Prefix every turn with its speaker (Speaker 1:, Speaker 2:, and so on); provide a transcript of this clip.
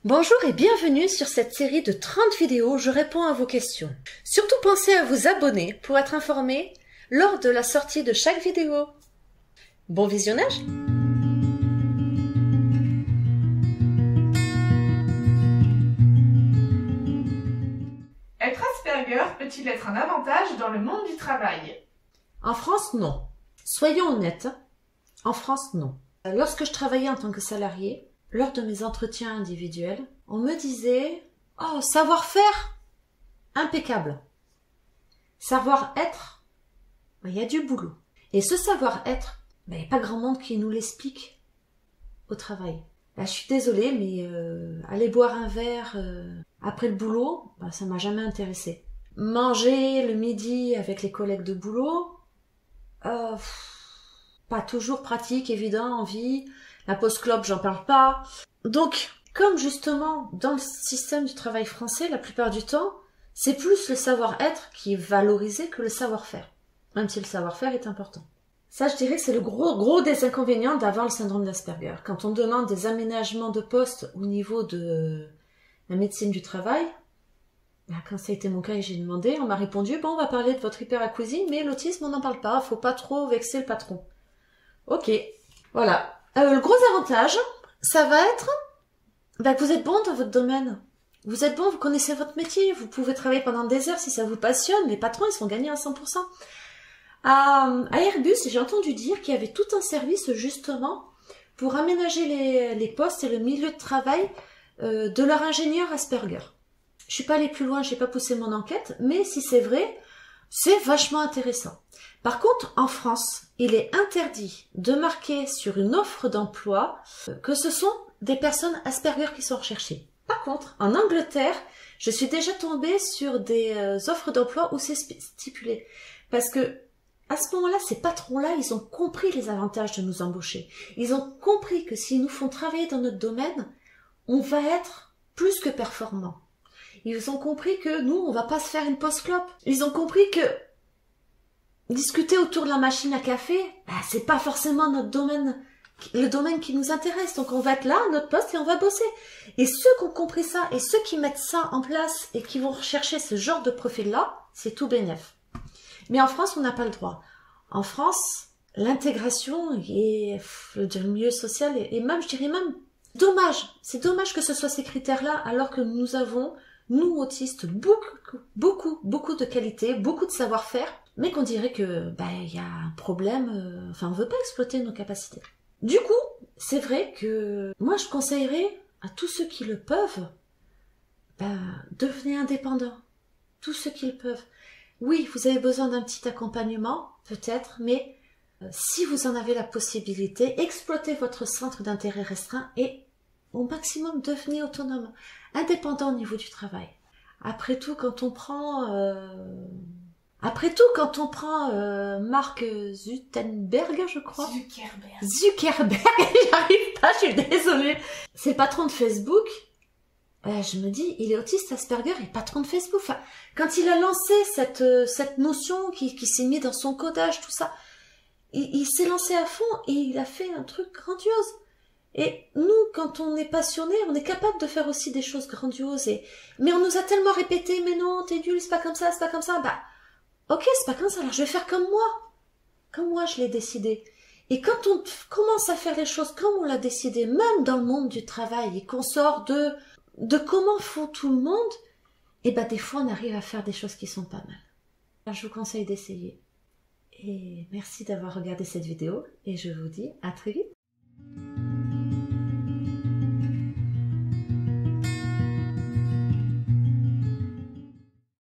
Speaker 1: Bonjour et bienvenue sur cette série de 30 vidéos où je réponds à vos questions. Surtout pensez à vous abonner pour être informé lors de la sortie de chaque vidéo. Bon visionnage!
Speaker 2: Être Asperger peut-il être un avantage dans le monde du travail?
Speaker 1: En France, non. Soyons honnêtes, en France, non. Lorsque je travaillais en tant que salarié, lors de mes entretiens individuels, on me disait « Oh, savoir-faire, impeccable. Savoir-être, il y a du boulot. » Et ce savoir-être, il n'y a pas grand monde qui nous l'explique au travail. Je suis désolée, mais aller boire un verre après le boulot, ça m'a jamais intéressé. Manger le midi avec les collègues de boulot, pas toujours pratique, évident, envie. La pause clope, j'en parle pas. Donc, comme justement, dans le système du travail français, la plupart du temps, c'est plus le savoir-être qui est valorisé que le savoir-faire. Même si le savoir-faire est important. Ça, je dirais que c'est le gros des inconvénients d'avoir le syndrome d'Asperger. Quand on demande des aménagements de poste au niveau de la médecine du travail, quand ça a été mon cas et j'ai demandé, on m'a répondu, bon, on va parler de votre hyperacousie, mais l'autisme, on n'en parle pas, faut pas trop vexer le patron. Ok, voilà. Le gros avantage, ça va être que vous êtes bon dans votre domaine. Vous êtes bon, vous connaissez votre métier, vous pouvez travailler pendant des heures si ça vous passionne, les patrons, ils sont gagnés à 100%. À Airbus, j'ai entendu dire qu'il y avait tout un service justement pour aménager les postes et le milieu de travail de leur ingénieur Asperger. Je suis pas allée plus loin, j'ai pas poussé mon enquête, mais si c'est vrai, c'est vachement intéressant. Par contre, en France, il est interdit de marquer sur une offre d'emploi que ce sont des personnes Asperger qui sont recherchées. Par contre, en Angleterre, je suis déjà tombée sur des offres d'emploi où c'est stipulé. Parce que à ce moment-là, ces patrons-là, ils ont compris les avantages de nous embaucher. Ils ont compris que s'ils nous font travailler dans notre domaine, on va être plus que performants. Ils ont compris que nous, on va pas se faire une pause clope. Ils ont compris que discuter autour de la machine à café, c'est pas forcément notre domaine, le domaine qui nous intéresse. Donc on va être là, à notre poste, et on va bosser. Et ceux qui ont compris ça, et ceux qui mettent ça en place, et qui vont rechercher ce genre de profil-là, c'est tout bénef. Mais en France, on n'a pas le droit. En France, l'intégration et le milieu social, et même, je dirais même, dommage. C'est dommage que ce soit ces critères-là, alors que nous avons, nous autistes, beaucoup de qualités, beaucoup de savoir-faire, mais qu'on dirait que y a un problème, on veut pas exploiter nos capacités. Du coup, c'est vrai que moi je conseillerais à tous ceux qui le peuvent, devenez indépendants. Tous ceux qui le peuvent. Oui, vous avez besoin d'un petit accompagnement, peut-être, mais si vous en avez la possibilité, exploitez votre centre d'intérêt restreint et au maximum devenez autonome, indépendant au niveau du travail. Après tout, quand on prend Mark Zuckerberg, je crois. Zuckerberg, j'arrive pas, je suis désolée. C'est le patron de Facebook. Je me dis, il est autiste Asperger et patron de Facebook. Quand il a lancé cette notion qui s'est mis dans son codage, tout ça, il s'est lancé à fond et il a fait un truc grandiose. Et nous, quand on est passionné, on est capable de faire aussi des choses grandioses. Mais on nous a tellement répété, mais non, t'es nul, c'est pas comme ça, c'est pas comme ça. Ok, c'est pas comme ça, alors je vais faire comme moi. Comme moi, je l'ai décidé. Et quand on commence à faire les choses comme on l'a décidé, même dans le monde du travail, et qu'on sort de comment font tout le monde, des fois on arrive à faire des choses qui sont pas mal. Alors, je vous conseille d'essayer. Et merci d'avoir regardé cette vidéo, et je vous dis à très vite.